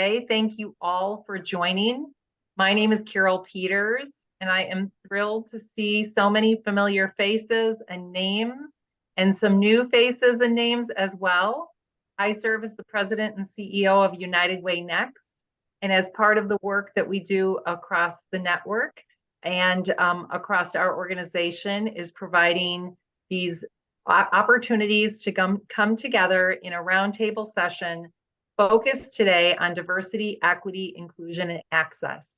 Thank you all for joining. My name is Carol Peters, and I am thrilled to see so many familiar faces and names, and some new faces and names as well. I serve as the president and CEO of United Way Next, and as part of the work that we do across the network and across our organization is providing these opportunities to come together in a roundtable session focused today on diversity, equity, inclusion, and access.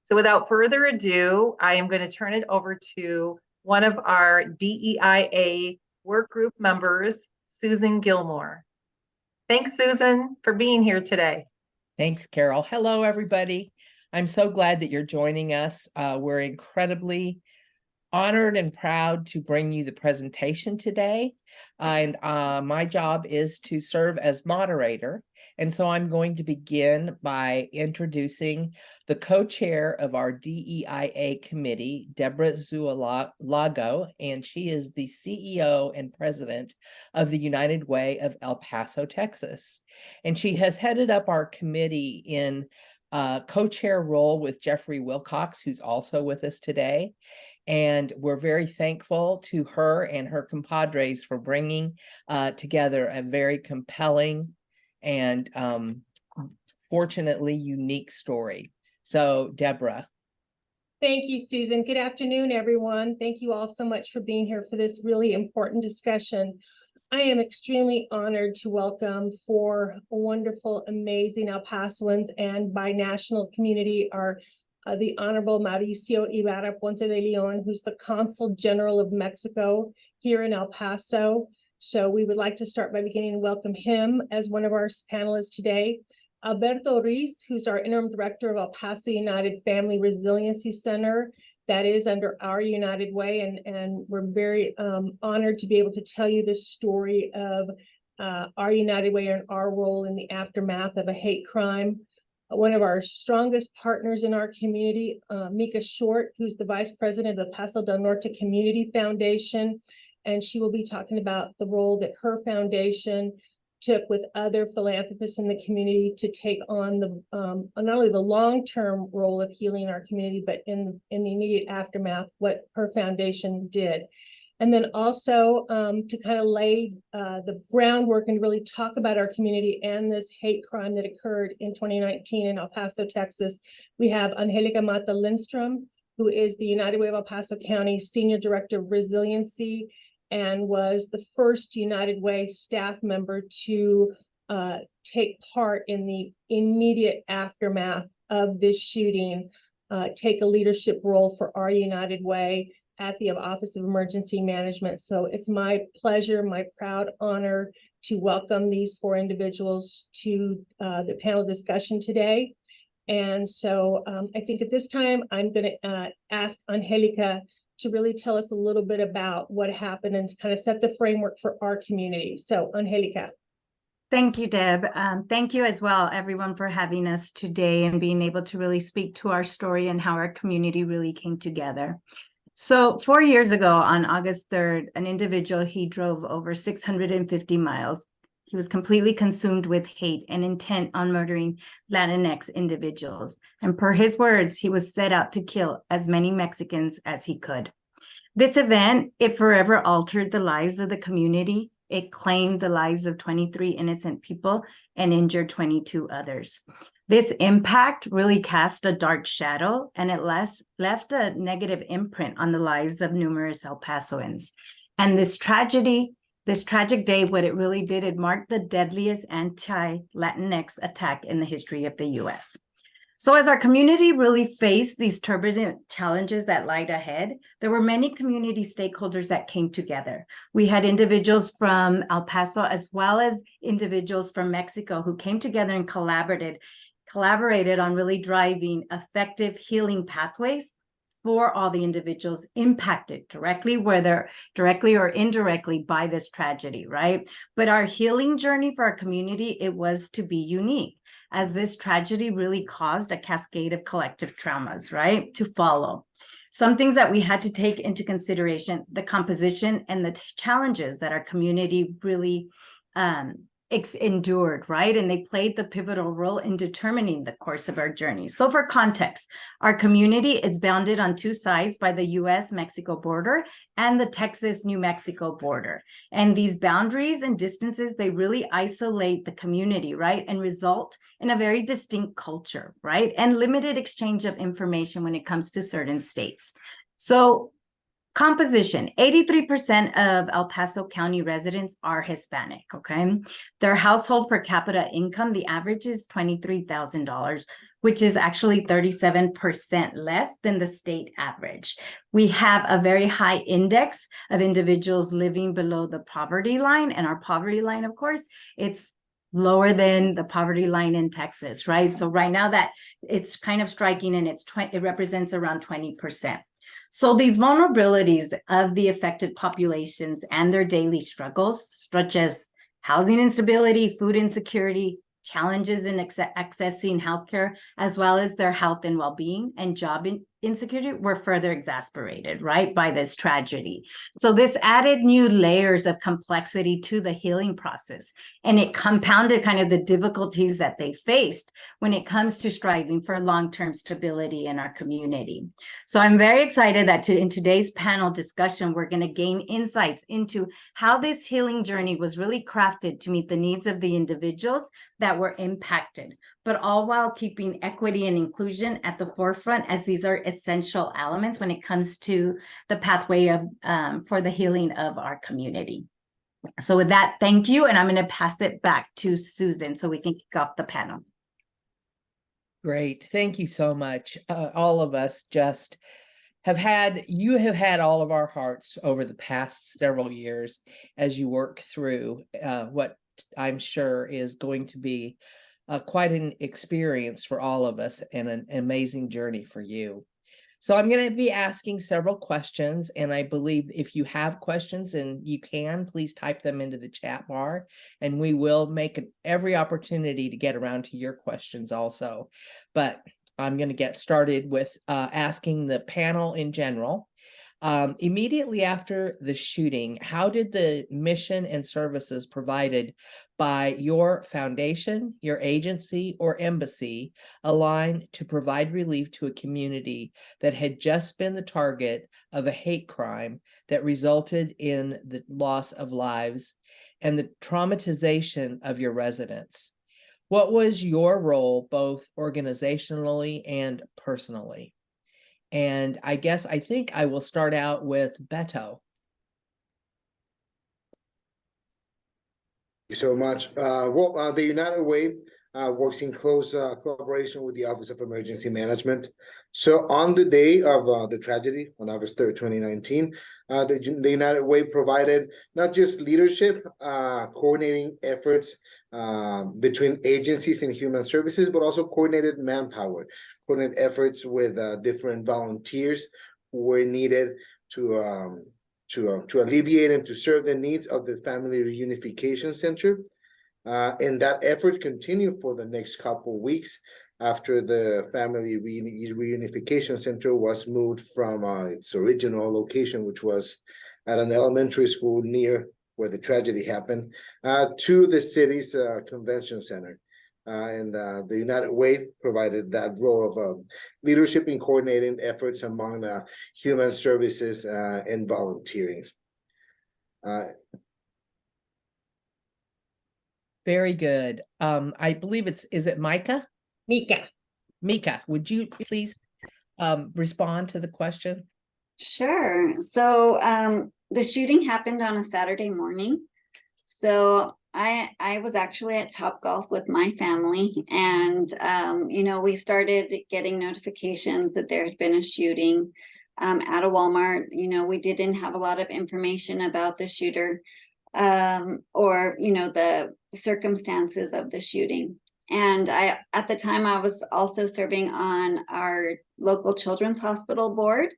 So without further ado, I am going to turn it over to one of our DEIA work group members, Susan Gilmore. Thanks, Susan, for being here today. Thanks, Carol. Hello, everybody. I'm so glad that you're joining us. We're incredibly honored and proud to bring you the presentation today. And my job is to serve as moderator. And so I'm going to begin by introducing the co-chair of our DEIA committee, Deborah Zuloaga, and she is the CEO and president of the United Way of El Paso, Texas. And she has headed up our committee in co-chair role with Jeffrey Wilcox, who's also with us today. And we're very thankful to her and her compadres for bringing together a very compelling and fortunately unique story. So, Deborah. Thank you, Susan. Good afternoon, everyone. Thank you all so much for being here for this really important discussion. I am extremely honored to welcome four wonderful, amazing El Pasoans and binational community, the Honorable Mauricio Ibarra, Ponce de León, who's the Cónsul General of México here in El Paso. So we would like to start by beginning to welcome him as one of our panelists today. Alberto Ruiz, who's our Interim Director of El Paso United Family Resiliency Center, that is under our United Way, and we're very honored to be able to tell you the story of our United Way and our role in the aftermath of a hate crime. One of our strongest partners in our community, Mica, who's the Vice President of the Paso del Norte Community Foundation, and she will be talking about the role that her foundation took with other philanthropists in the community to take on the not only the long-term role of healing our community, but in the immediate aftermath, what her foundation did. And then also to kind of lay the groundwork and really talk about our community and this hate crime that occurred in 2019 in El Paso, Texas. We have Angelica Mata Lindstrom, who is the United Way of El Paso County Senior Director of Resiliency and was the first United Way staff member to take part in the immediate aftermath of this shooting, take a leadership role for our United Way at the Office of Emergency Management. So it's my pleasure, my proud honor to welcome these four individuals to the panel discussion today. And so I think at this time, I'm going to ask Angelica to really tell us a little bit about what happened and to kind of set the framework for our community. So Angelica. Thank you, Deb. Thank you as well, everyone, for having us today and being able to really speak to our story and how our community really came together. So 4 years ago, on August 3rd, an individual, he drove over 650 miles. He was completely consumed with hate and intent on murdering Latinx individuals. And per his words, he was set out to kill as many Mexicans as he could. This event, it forever altered the lives of the community. It claimed the lives of 23 innocent people and injured 22 others. This impact really cast a dark shadow, and it left a negative imprint on the lives of numerous El Pasoans. And this tragic day, what it really did, it marked the deadliest anti-Latinx attack in the history of the U.S. So as our community really faced these turbulent challenges that lied ahead, there were many community stakeholders that came together. We had individuals from El Paso as well as individuals from Mexico who came together and collaborated on really driving effective healing pathways for all the individuals impacted directly, whether directly or indirectly by this tragedy, right? But our healing journey for our community, it was to be unique, as this tragedy really caused a cascade of collective traumas, right, to follow. Some things that we had to take into consideration, the composition and the challenges that our community really endured, right? And they played the pivotal role in determining the course of our journey. So for context, our community is bounded on two sides by the US-Mexico border and the Texas-New Mexico border. And these boundaries and distances, they really isolate the community, right? And result in a very distinct culture, right? And limited exchange of information when it comes to certain states. So composition, 83% of El Paso County residents are Hispanic, okay? Their household per capita income, the average is $23,000, which is actually 37% less than the state average. We have a very high index of individuals living below the poverty line, and our poverty line, of course, it's lower than the poverty line in Texas, right? So right now that it's kind of striking, and it represents around 20%. So these vulnerabilities of the affected populations and their daily struggles, such as housing instability, food insecurity, challenges in accessing healthcare, as well as their health and well-being and job insecurity, were further exacerbated, right, by this tragedy. So this added new layers of complexity to the healing process, and it compounded kind of the difficulties that they faced when it comes to striving for long-term stability in our community. So I'm very excited that in today's panel discussion, we're going to gain insights into how this healing journey was really crafted to meet the needs of the individuals that were impacted, but all while keeping equity and inclusion at the forefront, as these are essential elements when it comes to the pathway of for the healing of our community. So with that, thank you, and I'm going to pass it back to Susan so we can kick off the panel. Great. Thank you so much. All of us just you have had all of our hearts over the past several years as you work through what I'm sure is going to be quite an experience for all of us and an amazing journey for you. So I'm going to be asking several questions, and I believe if you have questions, and you can, please type them into the chat bar, and we will make every opportunity to get around to your questions also. But I'm going to get started with asking the panel in general. Immediately after the shooting, how did the mission and services provided by your foundation, your agency, or embassy align to provide relief to a community that had just been the target of a hate crime that resulted in the loss of lives and the traumatization of your residents? What was your role, both organizationally and personally? And I think I will start out with Beto. Thank you so much. The United Way works in close collaboration with the Office of Emergency Management. So on the day of the tragedy, on August 3rd, 2019, the United Way provided not just leadership, coordinating efforts between agencies and human services, but also coordinated manpower, coordinated efforts with different volunteers who were needed to alleviate and to serve the needs of the Family Reunification Center. And that effort continued for the next couple of weeks after the Family Reunification Center was moved from its original location, which was at an elementary school near where the tragedy happened, to the city's convention center. And the United Way provided that role of leadership in coordinating efforts among human services and volunteering. Very good. I believe is it Mica? Mica. Mica, would you please respond to the question? Sure. So the shooting happened on a Saturday morning. So I was actually at Topgolf with my family, and we started getting notifications that there had been a shooting at a Walmart. We didn't have a lot of information about the shooter or the circumstances of the shooting. And at the time I was also serving on our local children's hospital board.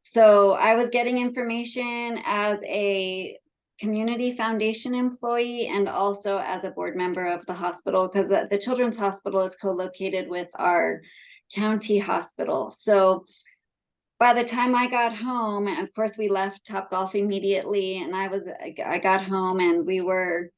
So I was getting information as a community foundation employee and also as a board member of the hospital, because the children's hospital is co-located with our county hospital. So by the time I got home, of course we left Topgolf immediately, and I got home and we were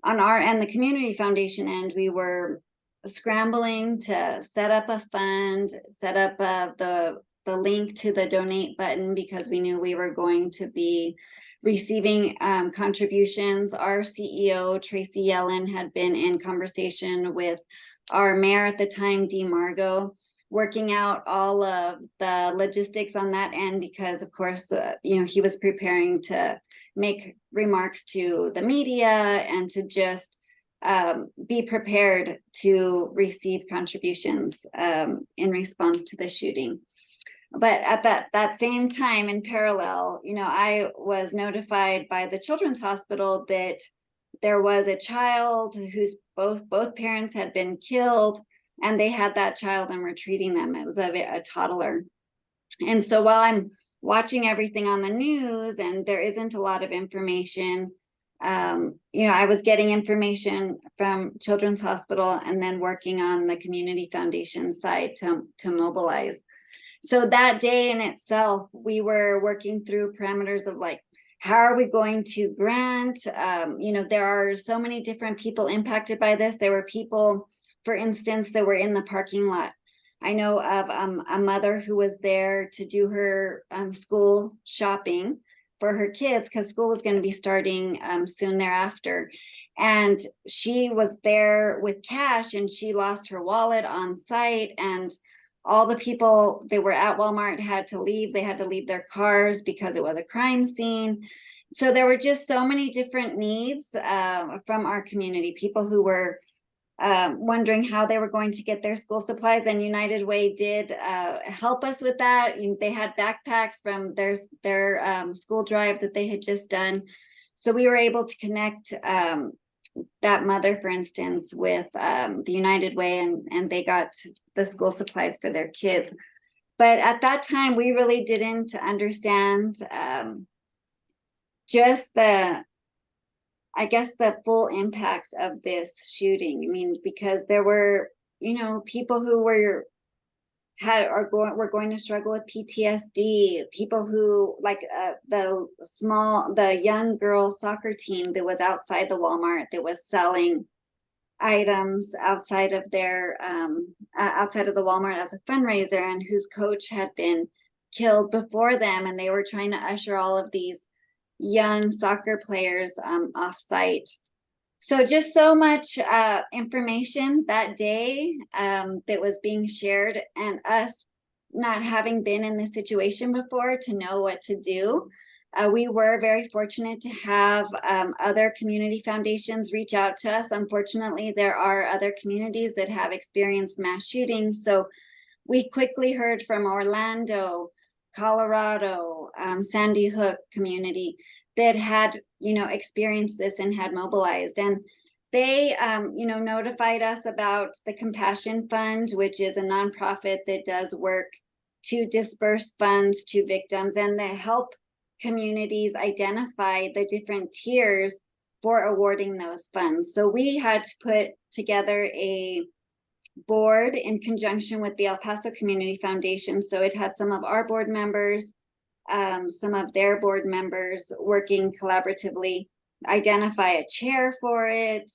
on our end, the community foundation end, we were scrambling to set up a fund, set up the link to the donate button, because we knew we were going to be receiving contributions. Our CEO, Tracy Yellen, had been in conversation with our mayor at the time, Dee Margo, working out all of the logistics on that end, because of course, he was preparing to make remarks to the media and to just be prepared to receive contributions in response to the shooting. But at that same time, in parallel, I was notified by the Children's Hospital that there was a child whose both parents had been killed, and they had that child and were treating them. It was a toddler. And so while I'm watching everything on the news and there isn't a lot of information, I was getting information from Children's Hospital and then working on the community foundation side to mobilize. So that day in itself, we were working through parameters of like, how are we going to grant? There are so many different people impacted by this. There were people, for instance, that were in the parking lot. I know of a mother who was there to do her school shopping for her kids, because school was going to be starting soon thereafter. And she was there with cash, and she lost her wallet on site, and all the people that were at Walmart had to leave. They had to leave their cars because it was a crime scene. So there were just so many different needs from our community, people who were wondering how they were going to get their school supplies, and United Way did help us with that. They had backpacks from their school drive that they had just done. So we were able to connect that mother, for instance, with the United Way, and they got the school supplies for their kids. But at that time, we really didn't understand just the full impact of this shooting. I mean, because there were, people who were going to struggle with PTSD, people who like the young girl soccer team that was outside the Walmart that was selling items outside of their outside of the Walmart as a fundraiser, and whose coach had been killed before them, and they were trying to usher all of these young soccer players off site. So just so much information that day that was being shared, and us not having been in this situation before to know what to do. We were very fortunate to have other community foundations reach out to us. Unfortunately, there are other communities that have experienced mass shootings. So we quickly heard from Orlando, Colorado, Sandy Hook community that had, experienced this and had mobilized. And they, notified us about the Compassion Fund, which is a nonprofit that does work to disperse funds to victims and they help communities identify the different tiers for awarding those funds. So we had to put together a board in conjunction with the El Paso Community Foundation. So it had some of our board members, some of their board members working collaboratively, identify a chair for it,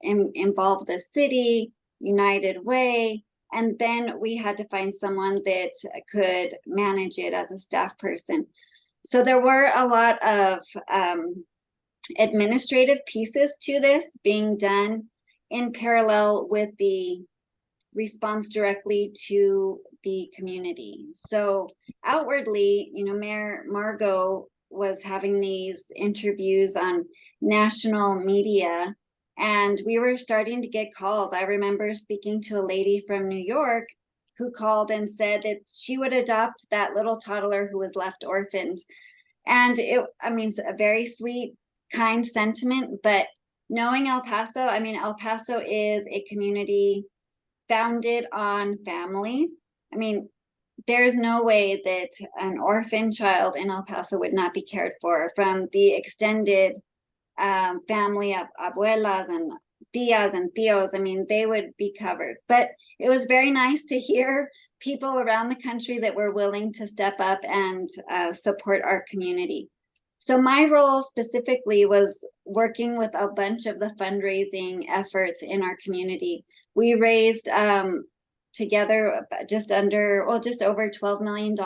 involve the city, United Way, and then we had to find someone that could manage it as a staff person. So there were a lot of administrative pieces to this being done in parallel with the response directly to the community. So outwardly, Mayor Margo was having these interviews on national media, and we were starting to get calls. I remember speaking to a lady from New York who called and said that she would adopt that little toddler who was left orphaned. And it's a very sweet, kind sentiment, but knowing El Paso, El Paso is a community founded on families. There's no way that an orphan child in El Paso would not be cared for from the extended family of abuelas and tias and tios. They would be covered. But it was very nice to hear people around the country that were willing to step up and support our community. So my role specifically was working with a bunch of the fundraising efforts in our community. We raised together just over $12 million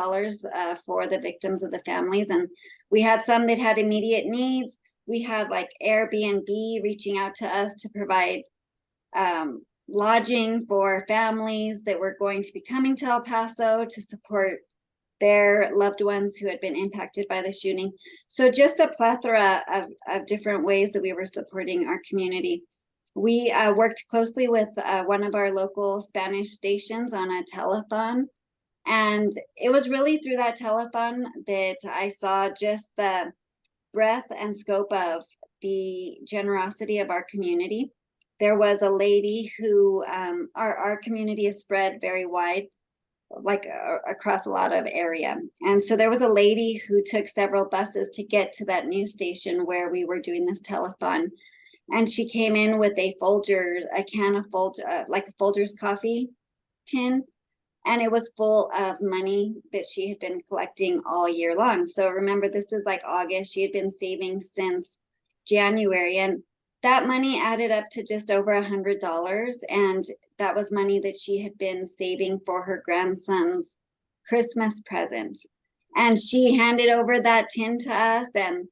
for the victims of the families. And we had some that had immediate needs. We had like Airbnb reaching out to us to provide lodging for families that were going to be coming to El Paso to support their loved ones who had been impacted by the shooting. So just a plethora of different ways that we were supporting our community. We worked closely with one of our local Spanish stations on a telethon. And it was really through that telethon that I saw just the breadth and scope of the generosity of our community. There was a lady who, our community is spread very wide, like across a lot of area. And so there was a lady who took several buses to get to that news station where we were doing this telethon. And she came in with a can of Folgers coffee tin. And it was full of money that she had been collecting all year long. So remember, this is like August. She had been saving since January. And that money added up to just over $100. And that was money that she had been saving for her grandson's Christmas present. And she handed over that tin to us and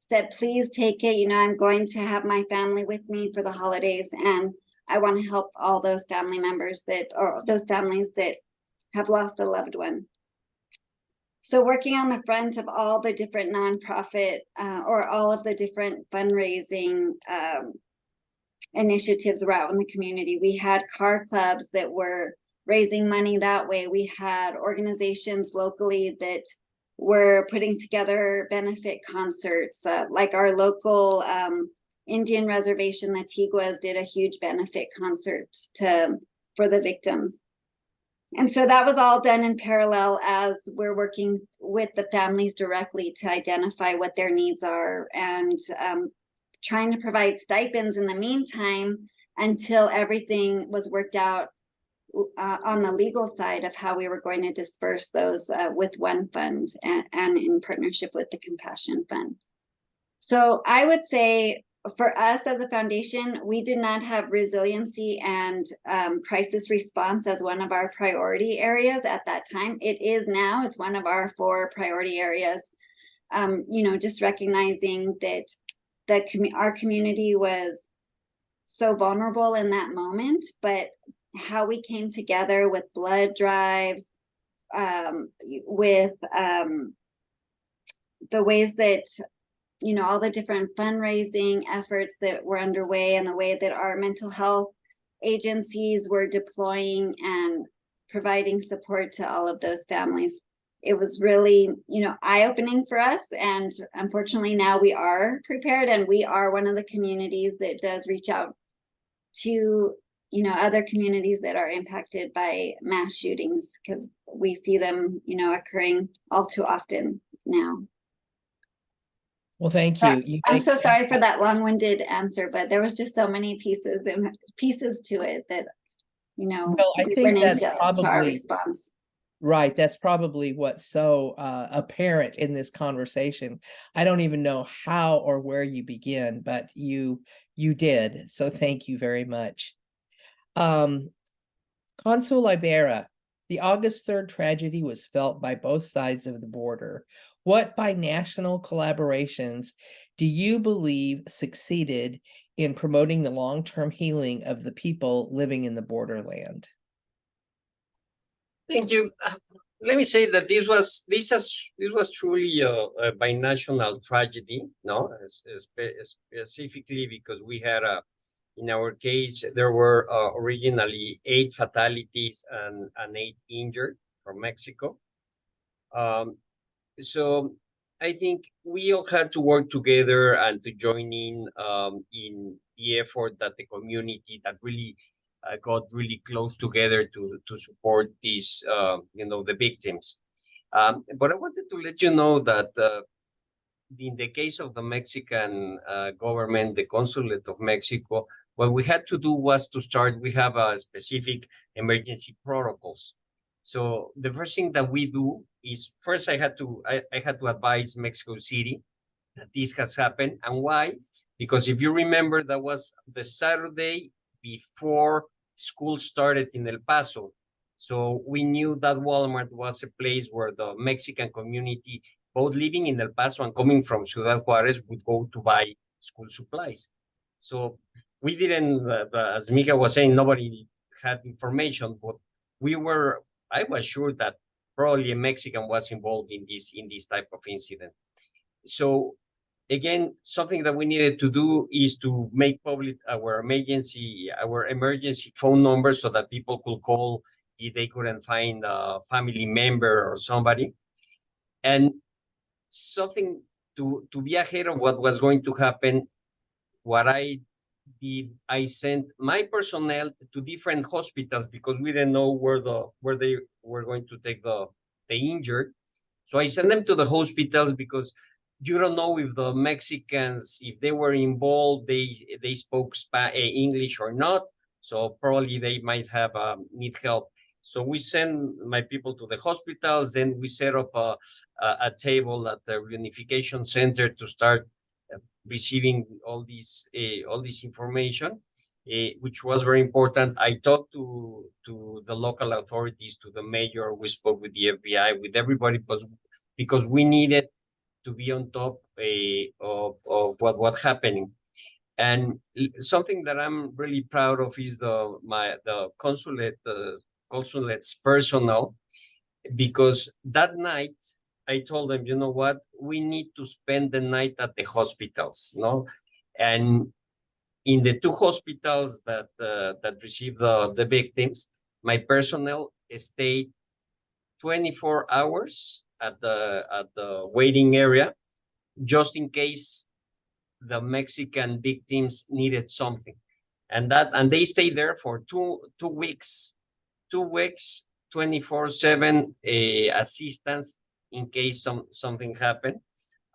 said, please take it. You know, I'm going to have my family with me for the holidays. And I want to help all those family members or those families that have lost a loved one. So working on the front of all the different nonprofit or all of the different fundraising initiatives around in the community, we had car clubs that were raising money that way. We had organizations locally that were putting together benefit concerts, like our local Indian reservation, the Tiguas, did a huge benefit concert for the victims. And so that was all done in parallel as we're working with the families directly to identify what their needs are and trying to provide stipends in the meantime until everything was worked out on the legal side of how we were going to disperse those with one fund and in partnership with the Compassion Fund. So I would say for us as a foundation, we did not have resiliency and crisis response as one of our priority areas at that time. It is now. It's one of our 4 priority areas. You know, just recognizing that our community was so vulnerable in that moment, but how we came together with blood drives, with the ways that, you know, all the different fundraising efforts that were underway and the way that our mental health agencies were deploying and providing support to all of those families. It was really, you know, eye-opening for us. And unfortunately, now we are prepared, and we are one of the communities that does reach out to, you know, other communities that are impacted by mass shootings, because we see them, you know, occurring all too often now. Well, thank you. I'm so sorry for that long-winded answer, but there was just so many pieces to it that, you know, well, I think that's probably our response. Right. That's probably what's so apparent in this conversation. I don't even know how or where you begin, but you did. So thank you very much. Cónsul Ibarra, the August 3rd tragedy was felt by both sides of the border. What binational collaborations do you believe succeeded in promoting the long-term healing of the people living in the borderland? Thank you. Let me say that this was truly a binational tragedy, no, specifically because we had in our case, there were originally 8 fatalities and 8 injured from Mexico. So I think we all had to work together and to join in the effort that the community that really got really close together to support these, you know, the victims. But I wanted to let you know that in the case of the Mexican government, the Consulate of Mexico, what we had to do was to start, we have a specific emergency protocols. So the first thing that we do is first I had to advise Mexico City that this has happened. And why? Because if you remember, that was the Saturday before school started in El Paso. So we knew that Walmart was a place where the Mexican community, both living in El Paso and coming from Ciudad Juarez, would go to buy school supplies. So we didn't, as Mica was saying, nobody had information, but I was sure that probably a Mexican was involved in this type of incident. So again, something that we needed to do is to make public our emergency phone number so that people could call if they couldn't find a family member or somebody. And something to be ahead of what was going to happen, what I did, I sent my personnel to different hospitals because we didn't know where they were going to take the injured. So I sent them to the hospitals because you don't know if the Mexicans, if they were involved, they spoke English or not. So probably they might have need help. So we send my people to the hospitals. Then we set up a table at the reunification center to start receiving all this information, which was very important. I talked to the local authorities, to the mayor. We spoke with the FBI, with everybody, because we needed to be on top of what happening. And something that I'm really proud of is the consulate's personnel, because that night I told them, you know what, we need to spend the night at the hospitals, no? And in the two hospitals that received the victims, my personnel stayed 24 hours at the waiting area, just in case the Mexican victims needed something. And they stayed there for two weeks, 24/7 assistance in case something happened.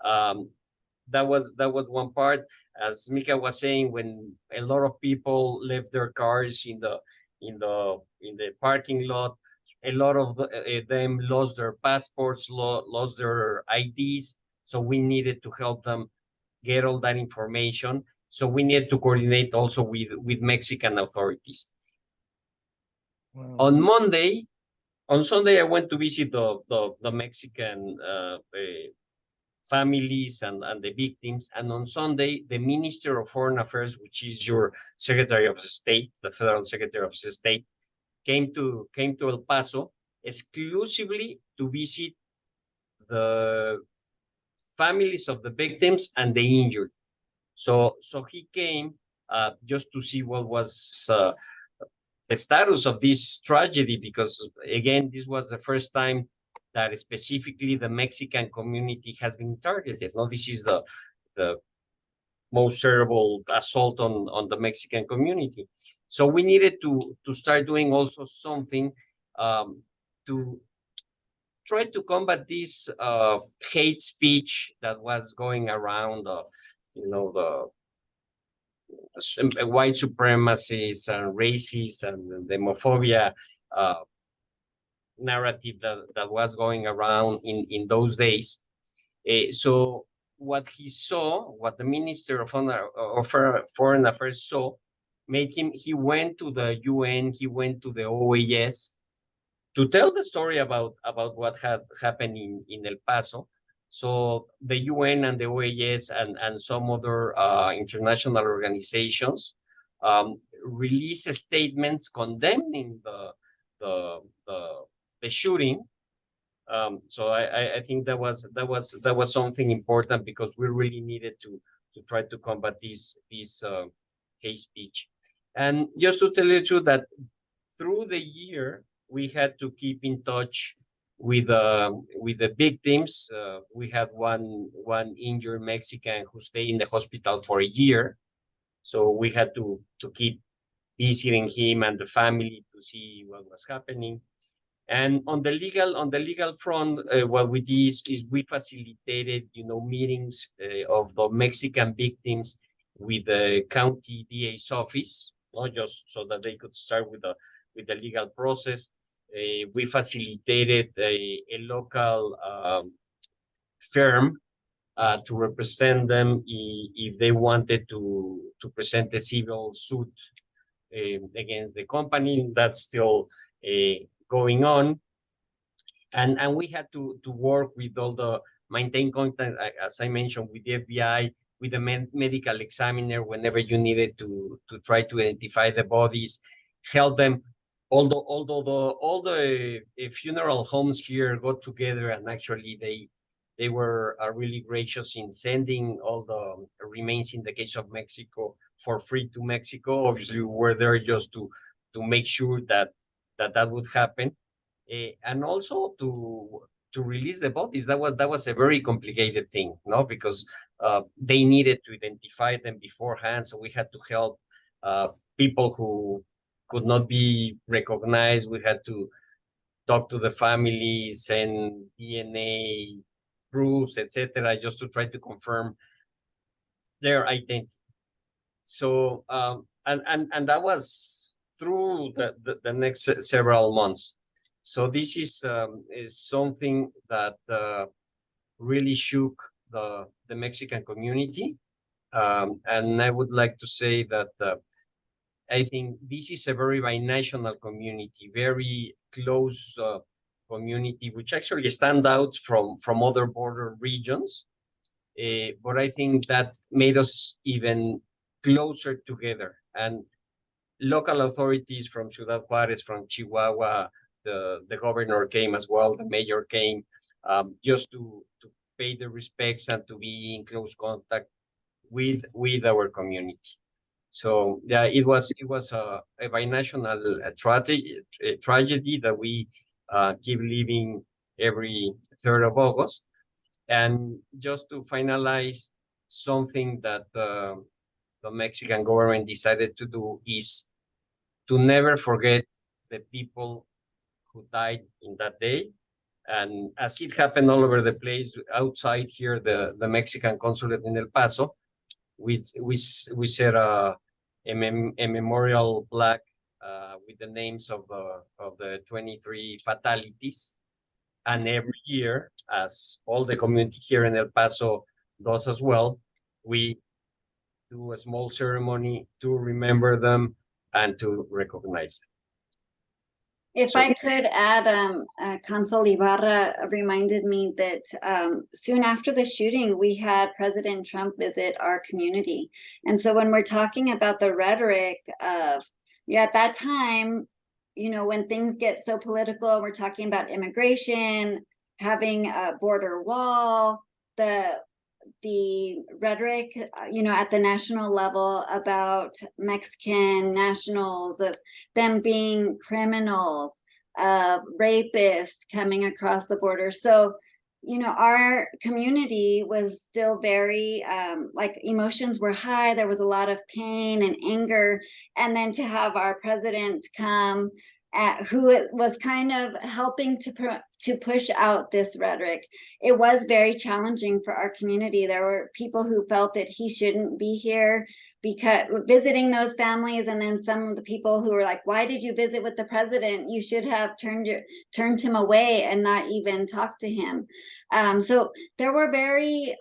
That was one part. As Mica was saying, when a lot of people left their cars in the parking lot, a lot of them lost their passports, lost their IDs. So we needed to help them get all that information. So we needed to coordinate also with Mexican authorities. Wow. On Sunday, I went to visit the Mexican families and the victims. And on Sunday, the Minister of Foreign Affairs, which is your Secretary of State, the Federal Secretary of State, came to El Paso exclusively to visit the families of the victims and the injured. So he came just to see what was the status of this tragedy, because again, this was the first time that specifically the Mexican community has been targeted. No, this is the most terrible assault on the Mexican community. So we needed to start doing also something to try to combat this hate speech that was going around, the white supremacists and racists and the homophobia narrative that was going around in those days. So what the Minister of Foreign Affairs saw, he went to the UN, he went to the OAS to tell the story about what had happened in El Paso. So the UN and the OAS and some other international organizations released statements condemning the shooting. So I think that was something important, because we really needed to try to combat this hate speech. And just to tell you the truth, that through the year we had to keep in touch with the victims. We had one injured Mexican who stayed in the hospital for a year, so we had to keep visiting him and the family to see what was happening. And on the legal front, what we did is we facilitated, meetings of the Mexican victims with the county DA's office, not just so that they could start with the legal process. We facilitated a local firm to represent them if they wanted to present a civil suit against the company. That's still going on. And we had to work with all the maintain contact, as I mentioned, with the FBI, with the medical examiner whenever you needed to try to identify the bodies, help them. Although all the funeral homes here got together, and actually they were really gracious in sending all the remains in the case of Mexico for free to Mexico. Obviously, we were there just to make sure that would happen, and also to release the bodies. That was a very complicated thing, no, because they needed to identify them beforehand, so we had to help people who could not be recognized. We had to talk to the families, send DNA proofs, etc., just to try to confirm their identity. So and that was through the next several months. So this is something that really shook the Mexican community, and I would like to say that I think this is a very binational community, very close community, which actually stand out from other border regions. But I think that made us even closer together. And local authorities from Ciudad Juárez, from Chihuahua, the governor came as well, the mayor came, just to pay the respects and to be in close contact with our community. So yeah, it was a binational tragedy that we keep living every 3rd of August. And just to finalize, something that the Mexican government decided to do is to never forget the people who died in that day. And as it happened all over the place, outside here, the Mexican consulate in El Paso, we set a memorial plaque with the names of the 23 fatalities. And every year, as all the community here in El Paso does as well, we do a small ceremony to remember them and to recognize them. If I could add, Cónsul Ibarra reminded me that soon after the shooting, we had President Trump visit our community. And so when we're talking about the rhetoric of, at that time, when things get so political, we're talking about immigration, having a border wall, the rhetoric, at the national level about Mexican nationals, of them being criminals, rapists coming across the border. So, our community was still very, emotions were high. There was a lot of pain and anger. And then to have our president come, who was kind of helping to push out this rhetoric. It was very challenging for our community. There were people who felt that he shouldn't be here because visiting those families, and then some of the people who were like, why did you visit with the president? You should have turned him away and not even talked to him. So there were very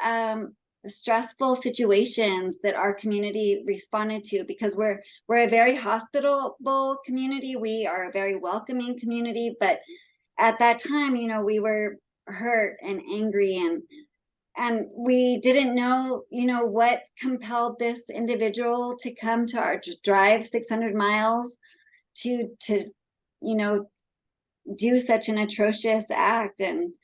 stressful situations that our community responded to, because we're a very hospitable community. We are a very welcoming community, but at that time, we were hurt and angry, and we didn't know, what compelled this individual to come to our drive 600 miles to do such an atrocious act and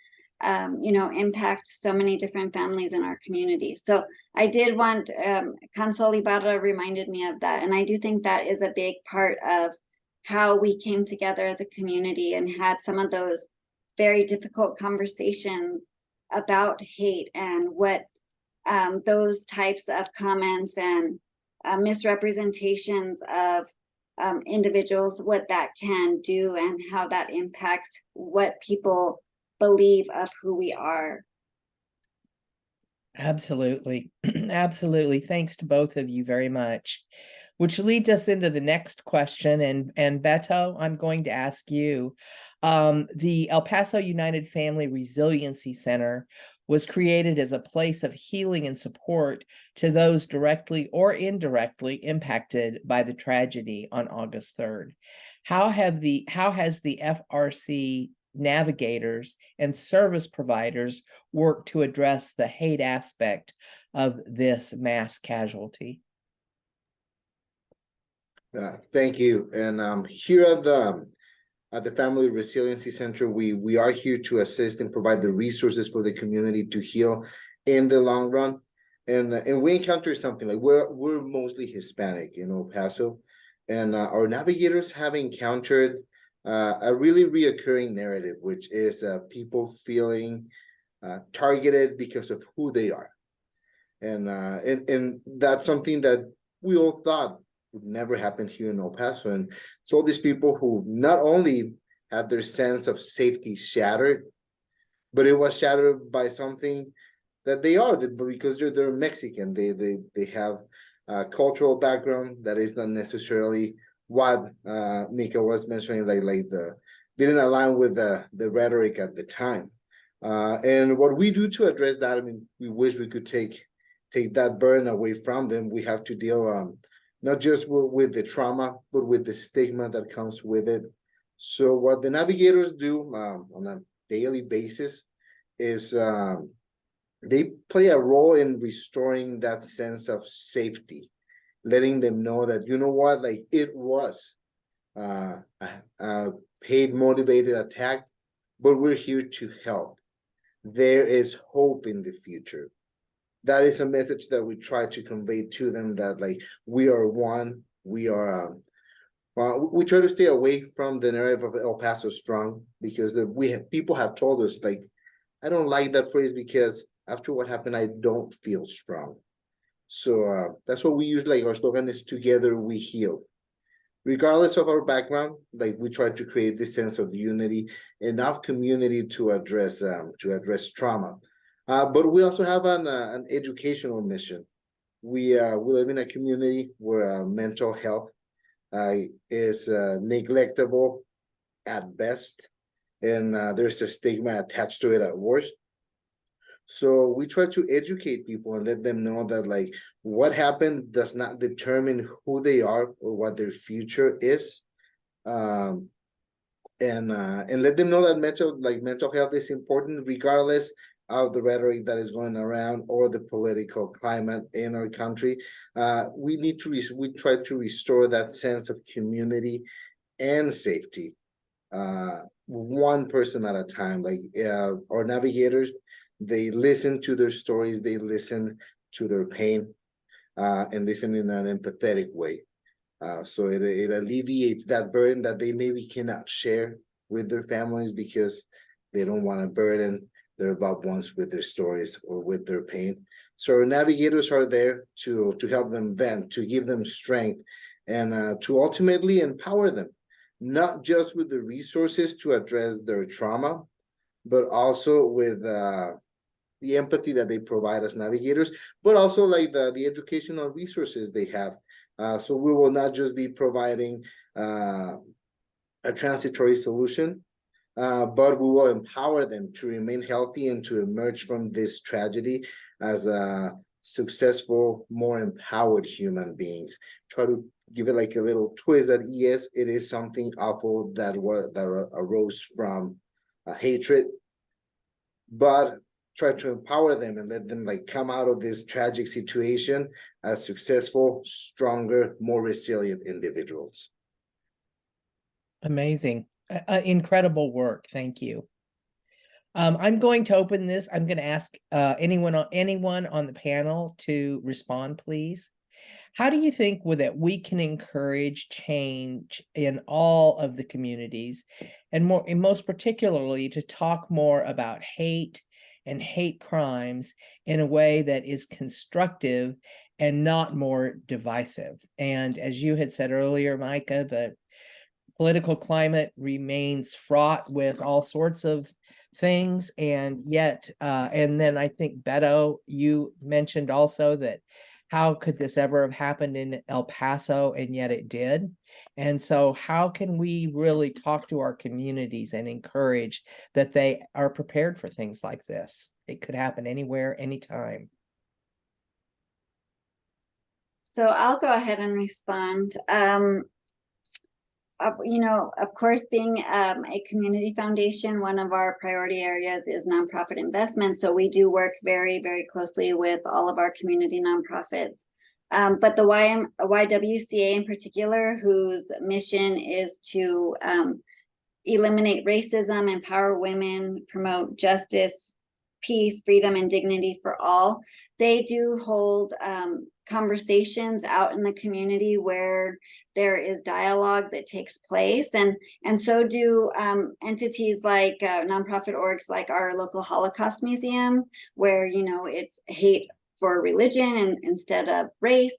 impact so many different families in our community. So I did want, Cónsul Ibarra reminded me of that. And I do think that is a big part of how we came together as a community and had some of those very difficult conversations about hate and what those types of comments and misrepresentations of individuals, what that can do and how that impacts what people believe of who we are. Absolutely. Absolutely. Thanks to both of you very much. Which leads us into the next question. And Beto, I'm going to ask you, the El Paso United Family Resiliency Center was created as a place of healing and support to those directly or indirectly impacted by the tragedy on August 3rd. How has the FRC navigators and service providers worked to address the hate aspect of this mass casualty? Thank you. And here at the Family Resiliency Center, we are here to assist and provide the resources for the community to heal in the long run. And we encounter something like we're mostly Hispanic in El Paso, and our navigators have encountered a really reoccurring narrative, which is people feeling targeted because of who they are, and that's something that we all thought would never happen here in El Paso. And so these people who not only had their sense of safety shattered, but it was shattered by something that they are, because they're Mexican. They have a cultural background that is not necessarily what Mica was mentioning, like didn't align with the rhetoric at the time. And what we do to address that, I mean, we wish we could take that burden away from them. We have to deal not just with the trauma, but with the stigma that comes with it. So what the navigators do on a daily basis is they play a role in restoring that sense of safety, letting them know that, you know what, like it was a paid motivated attack, but we're here to help. There is hope in the future. That is a message that we try to convey to them, that like we are one. We are we try to stay away from the narrative of El Paso strong, because people have told us, like, I don't like that phrase because after what happened, I don't feel strong. So that's what we use. Like our slogan is together we heal. Regardless of our background, like we try to create this sense of unity, enough community to address trauma. But we also have an educational mission. We live in a community where mental health is neglectable at best, and there's a stigma attached to it at worst. So we try to educate people and let them know that like what happened does not determine who they are or what their future is, and let them know that mental health is important regardless of the rhetoric that is going around or the political climate in our country. We try to restore that sense of community and safety, one person at a time. Like our navigators, they listen to their stories, they listen to their pain, and listen in an empathetic way. So it alleviates that burden that they maybe cannot share with their families because they don't want to burden their loved ones with their stories or with their pain. So our navigators are there to help them vent, to give them strength, and to ultimately empower them, not just with the resources to address their trauma, but also with the empathy that they provide as navigators, but also like the educational resources they have. So we will not just be providing a transitory solution, but we will empower them to remain healthy and to emerge from this tragedy as successful, more empowered human beings. Try to give it like a little twist that yes, it is something awful that arose from hatred, but try to empower them and let them like come out of this tragic situation as successful, stronger, more resilient individuals. Amazing. Incredible work. Thank you. I'm going to open this. I'm going to ask anyone on the panel to respond, please. How do you think that we can encourage change in all of the communities, and most particularly to talk more about hate and hate crimes in a way that is constructive and not more divisive? And as you had said earlier, Mica, the political climate remains fraught with all sorts of things, and yet, and then I think Beto, you mentioned also that how could this ever have happened in El Paso? And yet it did. And so how can we really talk to our communities and encourage that they are prepared for things like this? It could happen anywhere, anytime. So I'll go ahead and respond. You know, of course, being a community foundation, one of our priority areas is nonprofit investment. So we do work very, very closely with all of our community nonprofits. But the YWCA in particular, whose mission is to eliminate racism, empower women, promote justice, peace, freedom, and dignity for all, they do hold conversations out in the community where there is dialogue that takes place, and so do entities like nonprofit orgs like our local Holocaust Museum, where, you know, it's hate for religion and instead of race.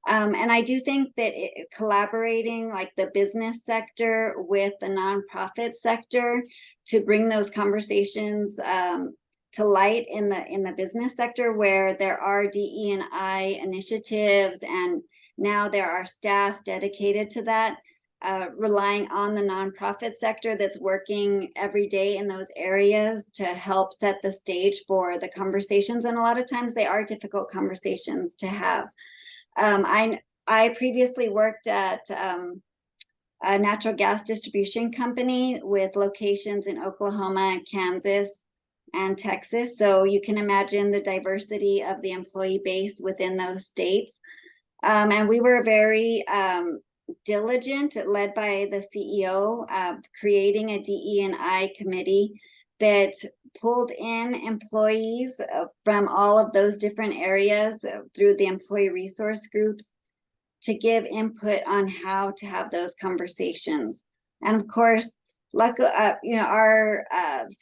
And I do think that collaborating like the business sector with the nonprofit sector to bring those conversations to light in the business sector, where there are DE&I initiatives, and now there are staff dedicated to that, relying on the nonprofit sector that's working every day in those areas to help set the stage for the conversations. And a lot of times they are difficult conversations to have. I previously worked at a natural gas distribution company with locations in Oklahoma, Kansas, and Texas. So you can imagine the diversity of the employee base within those states. And we were very diligent, led by the CEO, creating a DE&I committee that pulled in employees from all of those different areas through the employee resource groups to give input on how to have those conversations. And of course, luckily, you know, our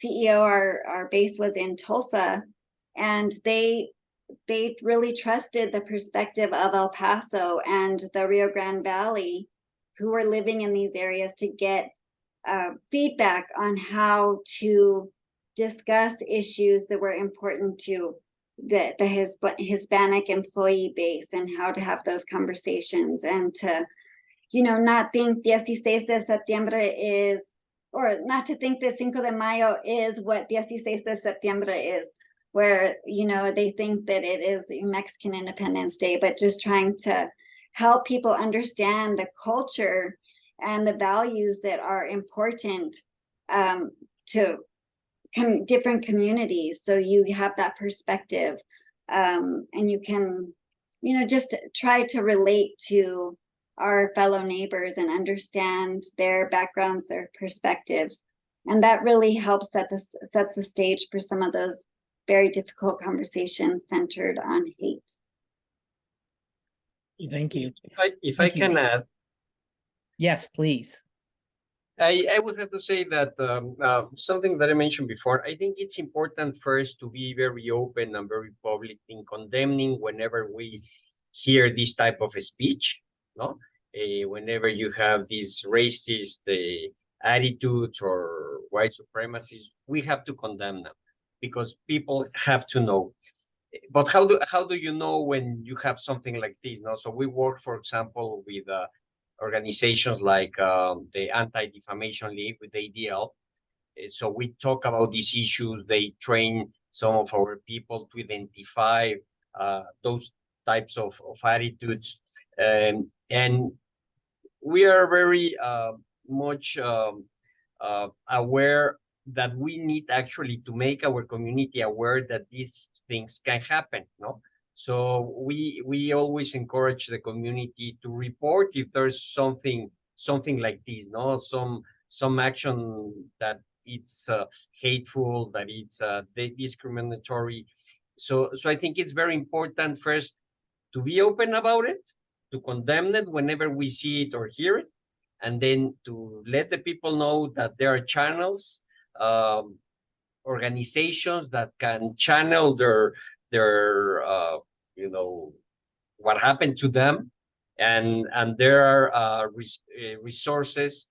CEO, our base was in Tulsa, and they really trusted the perspective of El Paso and the Rio Grande Valley, who were living in these areas, to get feedback on how to discuss issues that were important to the Hispanic employee base, and how to have those conversations, and to, you know, not think 16 de septiembre is, or not to think that Cinco de Mayo is what 16 de septiembre is, where, you know, they think that it is Mexican Independence Day, but just trying to help people understand the culture and the values that are important to different communities. So you have that perspective, and you can, you know, just try to relate to our fellow neighbors and understand their backgrounds, their perspectives. And that really helps sets the stage for some of those very difficult conversations centered on hate. Thank you. If I can add. Yes, please. I would have to say that something that I mentioned before, I think it's important first to be very open and very public in condemning whenever we hear this type of speech, no? Whenever you have these racist attitudes or white supremacists, we have to condemn them, because people have to know. But how do you know when you have something like this? No, so we work, for example, with organizations like the Anti-Defamation League, with ADL. So we talk about these issues. They train some of our people to identify those types of attitudes, and we are very much aware that we need actually to make our community aware that these things can happen, no? So we always encourage the community to report if there's something like this, no? Some action that it's hateful, that it's discriminatory. So I think it's very important first to be open about it, to condemn it whenever we see it or hear it, and then to let the people know that there are channels, organizations that can channel their you know, what happened to them, and there are resources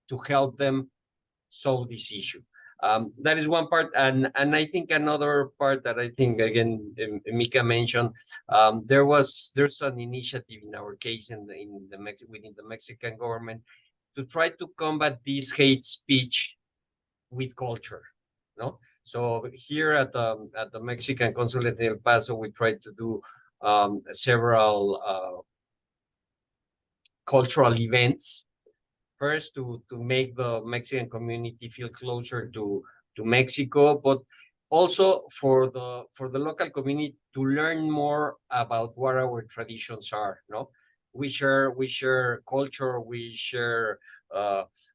to help them solve this issue. That is one part, and I think another part that I think again Mica mentioned, there's an initiative in our case within the Mexican government to try to combat this hate speech with culture, no? So here at the Mexican Consulate in El Paso, we try to do several cultural events. First, to make the Mexican community feel closer to Mexico, but also for the local community to learn more about what our traditions are. No, we share culture, we share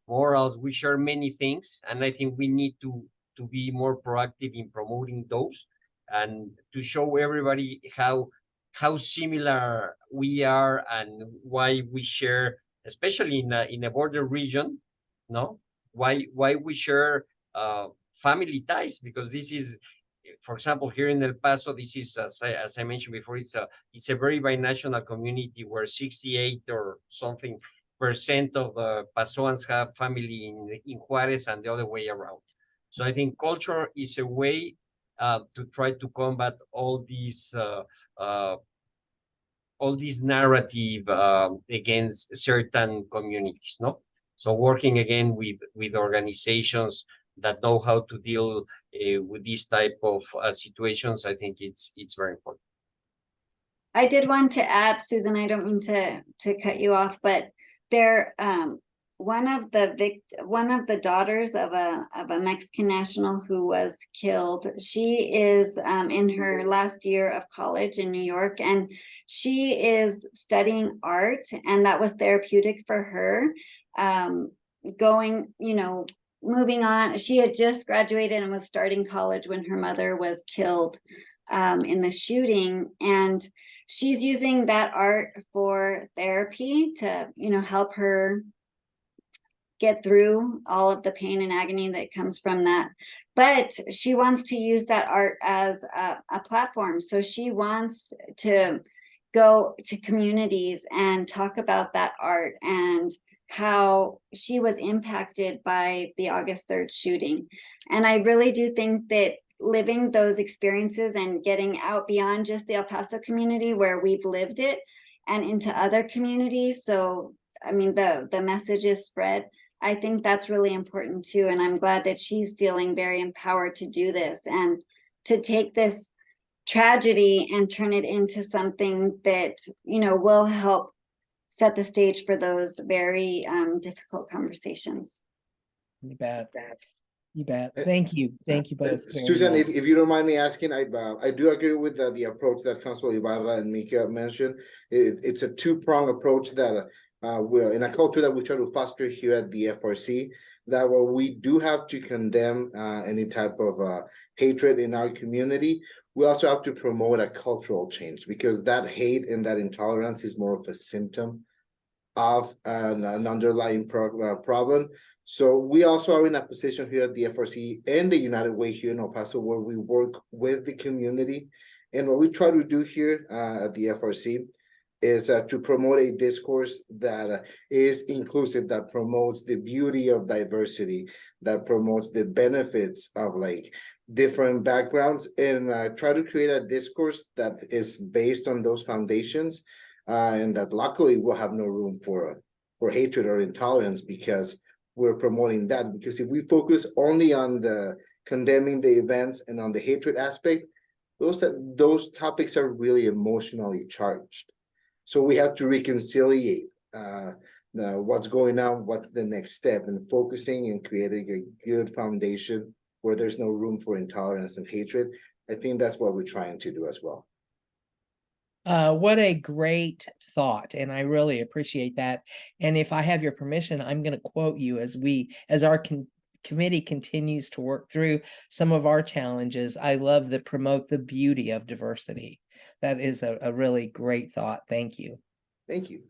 morals, we share many things, and I think we need to be more proactive in promoting those and to show everybody how similar we are and why we share, especially in a border region, no? Why we share family ties, because this is, for example, here in El Paso, this is, as I mentioned before, it's a very binational community where 68 or something % of the Pasoans have family in Juarez and the other way around. So I think culture is a way to try to combat all these narrative against certain communities, no? So working again with organizations that know how to deal with this type of situations, I think it's very important. I did want to add, Susan, I don't mean to cut you off, but there, one of the daughters of a Mexican national who was killed, she is in her last year of college in New York, and she is studying art, and that was therapeutic for her. Going, moving on. She had just graduated and was starting college when her mother was killed in the shooting, and she's using that art for therapy to, help her get through all of the pain and agony that comes from that. But she wants to use that art as a platform. So she wants to go to communities and talk about that art and how she was impacted by the August 3rd shooting. And I really do think that living those experiences and getting out beyond just the El Paso community where we've lived it and into other communities, so I mean the message is spread, I think that's really important too. And I'm glad that she's feeling very empowered to do this and to take this tragedy and turn it into something that, will help set the stage for those very difficult conversations. You bet. You bet. Thank you. Thank you both. Susan, if you don't mind me asking, I do agree with the approach that Council Ibarra and Mica mentioned. It's a two-pronged approach that we're in a culture that we try to foster here at the FRC, that we do have to condemn any type of hatred in our community. We also have to promote a cultural change, because that hate and that intolerance is more of a symptom of an underlying problem. So we also are in a position here at the FRC and the United Way here in El Paso, where we work with the community. And what we try to do here at the FRC is to promote a discourse that is inclusive, that promotes the beauty of diversity, that promotes the benefits of different backgrounds, and try to create a discourse that is based on those foundations, and that luckily will have no room for hatred or intolerance, because we're promoting that. Because if we focus only on the condemning the events and on the hatred aspect, those topics are really emotionally charged. So we have to reconciliate what's going on, what's the next step, and focusing and creating a good foundation where there's no room for intolerance and hatred. I think that's what we're trying to do as well. What a great thought, and I really appreciate that. And if I have your permission, I'm going to quote you as our committee continues to work through some of our challenges. I love the promote the beauty of diversity. That is a really great thought. Thank you. Thank you.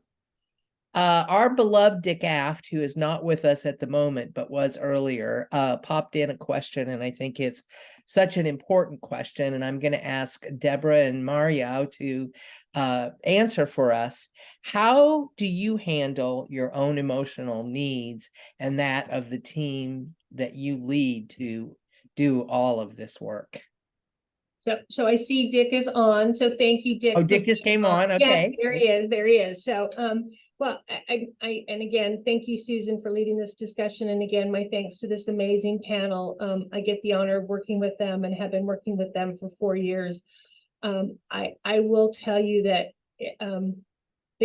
Our beloved Dick Aft, who is not with us at the moment, but was earlier, popped in a question, and I think it's such an important question. And I'm going to ask Deborah and Mauricio to answer for us. How do you handle your own emotional needs and that of the team that you lead to do all of this work. So I see Dick is on, so thank you, Dick. Oh, for Dick just being came on, Yes, okay. there he is, there he is. So, well, and again, thank you, Susan, for leading this discussion. And again, my thanks to this amazing panel. I get the honor of working with them and have been working with them for 4 years. I will tell you that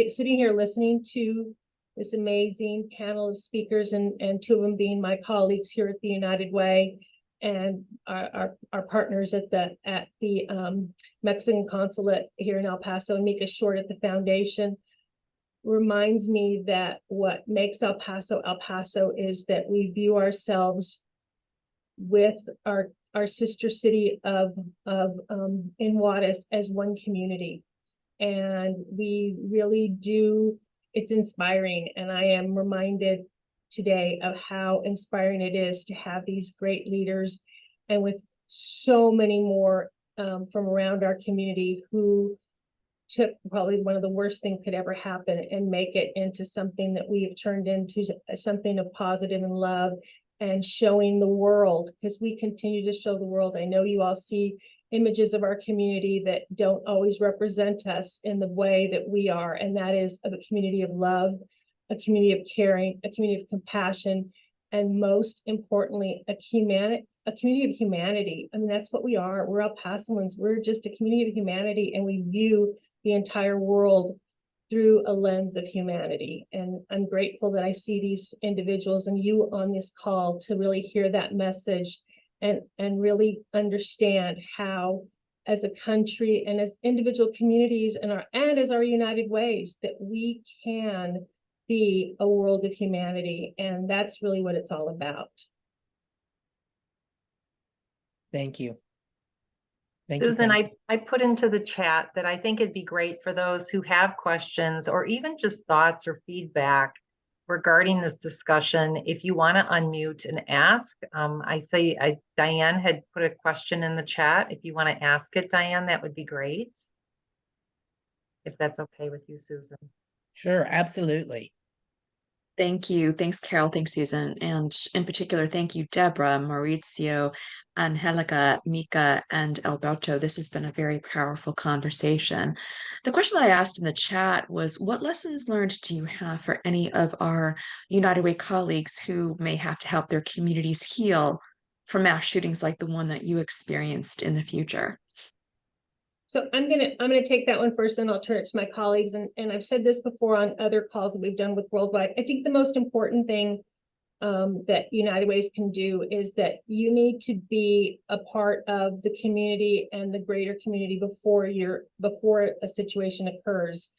sitting here listening to this amazing panel of speakers and 2 of them being my colleagues here at the United Way and our partners at the Mexican consulate here in El Paso, and Mica Short at the foundation, reminds me that what makes El Paso is that we view ourselves with our sister city of in Juarez as one community. And we really do, it's inspiring. And I am reminded today of how inspiring it is to have these great leaders, and with so many more from around our community who took probably one of the worst things could ever happen and make it into something that we have turned into something of positive and love, and showing the world, because we continue to show the world. I know you all see images of our community that don't always represent us in the way that we are, and that is of a community of love, a community of caring, a community of compassion, and most importantly, a community of humanity. I mean, that's what we are. We're El Pasoans. We're just a community of humanity, and we view the entire world through a lens of humanity. And I'm grateful that I see these individuals and you on this call to really hear that message and really understand how, as a country and as individual communities and as our United Ways, that we can be a world of humanity. And that's really what it's all about. Thank you. Susan, I put into the chat that I think it'd be great for those who have questions or even just thoughts or feedback regarding this discussion. If you want to unmute and ask, Diane had put a question in the chat. If you want to ask it, Diane, that would be great. If that's okay with you, Susan. Sure, absolutely. Thank you. Thanks, Carol. Thanks, Susan. And in particular, thank you, Deborah, Mauricio, Angelica, Mica, and Alberto. This has been a very powerful conversation. The question that I asked in the chat was, what lessons learned do you have for any of our United Way colleagues who may have to help their communities heal from mass shootings like the one that you experienced in the future? So I'm gonna take that one first, and I'll turn it to my colleagues. And I've said this before on other calls that we've done with Worldwide. I think the most important thing that United Ways can do is that you need to be a part of the community and the greater community before a situation occurs.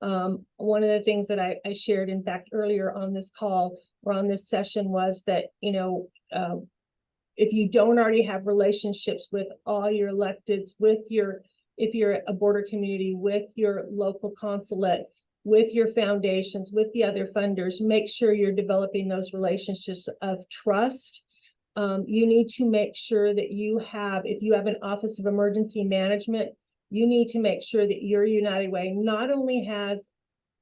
One of the things that I shared, in fact, earlier on this call or on this session was that, if you don't already have relationships with all your electeds, if you're a border community, with your local consulate, with your foundations, with the other funders, make sure you're developing those relationships of trust. You need to make sure that if you have an Office of Emergency Management, you need to make sure that your United Way not only has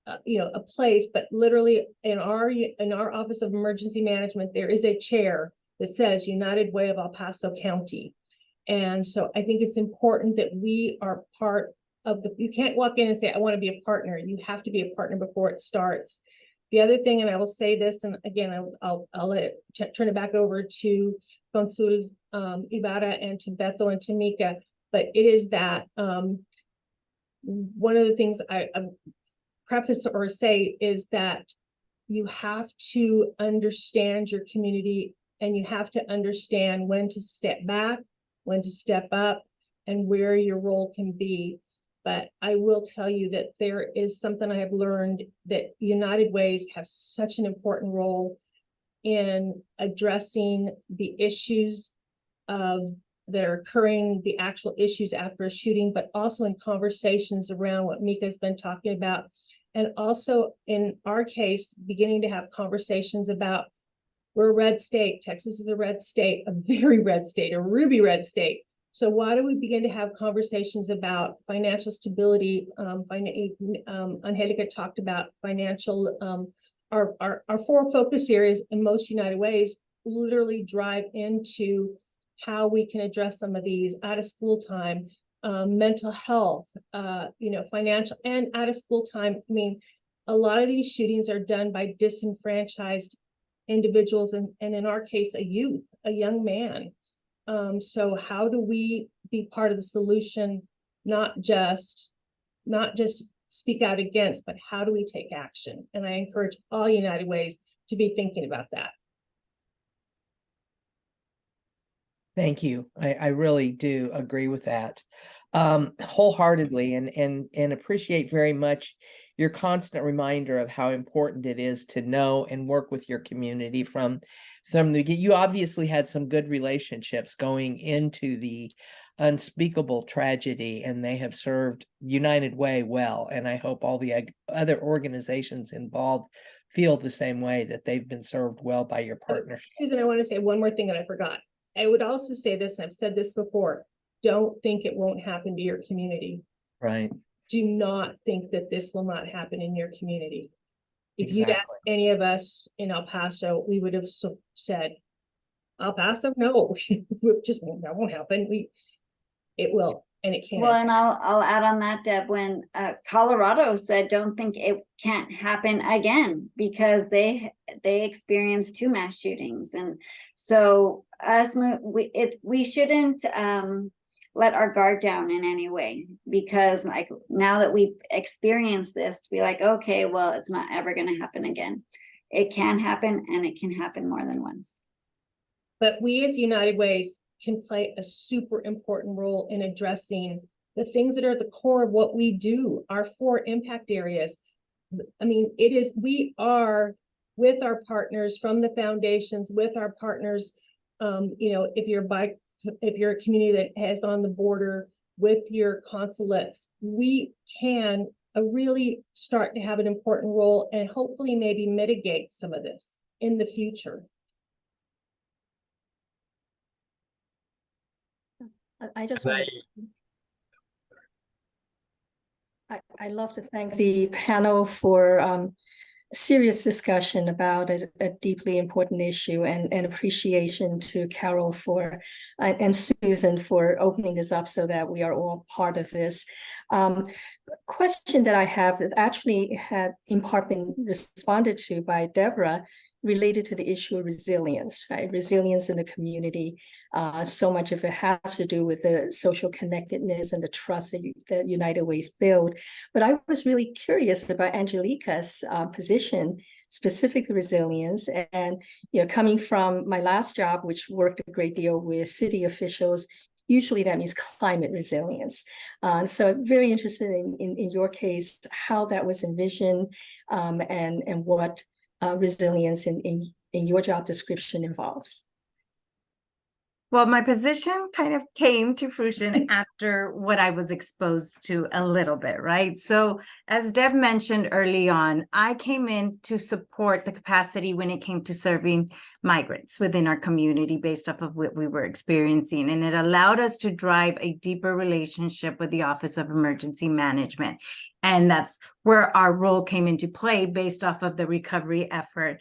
a place, but literally in our Office of Emergency Management, there is a chair that says United Way of El Paso County. And so I think it's important that we are part of you can't walk in and say, I want to be a partner. You have to be a partner before it starts. The other thing, and I will say this, and again, I'll turn it back over to Cónsul Ibarra and to Beto and to Mica, but it is that one of the things I preface or say is that you have to understand your community, and you have to understand when to step back, when to step up, and where your role can be. But I will tell you that there is something I have learned, that United Ways have such an important role in addressing the issues that are occurring, the actual issues after a shooting, but also in conversations around what Mica has been talking about. And also in our case, beginning to have conversations about, we're a red state. Texas is a red state, a very red state, a ruby red state. So why do we begin to have conversations about financial stability? Angelica talked about financial, our 4 focus areas in most United Ways literally drive into how we can address some of these out of school time, mental health, financial and out of school time. I mean, a lot of these shootings are done by disenfranchised individuals, and in our case, a young man. So how do we be part of the solution, not just speak out against, but how do we take action? And I encourage all United Ways to be thinking about that. Thank you. I really do agree with that wholeheartedly, and appreciate very much your constant reminder of how important it is to know and work with your community from you obviously had some good relationships going into the unspeakable tragedy, and they have served United Way well. And I hope all the other organizations involved feel the same way, that they've been served well by your partnership. Susan, I want to say one more thing that I forgot. I would also say this, and I've said this before, don't think it won't happen to your community. Right. Do not think that this will not happen in your community. If Exactly. you'd asked any of us in El Paso, we would have said, El Paso, no, that won't happen. It will, and it can. Well, and I'll add on that, Deb, when Colorado said, don't think it can't happen again, because they experienced 2 mass shootings. And so we shouldn't let our guard down in any way, because like now that we've experienced this, to be like, okay, well, it's not ever going to happen again. It can happen, and it can happen more than once. But we as United Ways can play a super important role in addressing the things that are at the core of what we do, our 4 impact areas. I mean, we are with our partners from the foundations, with our partners, if you're a community that has on the border, with your consulates, we can really start to have an important role and hopefully maybe mitigate some of this in the future. I just want I love to thank the panel for serious discussion about a deeply important issue, and appreciation to Carol for and Susan for opening this up so that we are all part of this. Question that I have that actually had in part been responded to by Deborah, related to the issue of resilience, right? Resilience in the community. So much of it has to do with the social connectedness and the trust that United Ways build. But I was really curious about Angelica's position, specifically resilience. And coming from my last job, which worked a great deal with city officials, usually that means climate resilience. So very interested in your case, how that was envisioned, and what resilience in your job description involves. Well, my position kind of came to fruition after what I was exposed to a little bit, right? So as Deb mentioned early on, I came in to support the capacity when it came to serving migrants within our community based off of what we were experiencing. And it allowed us to drive a deeper relationship with the Office of Emergency Management. And that's where our role came into play based off of the recovery effort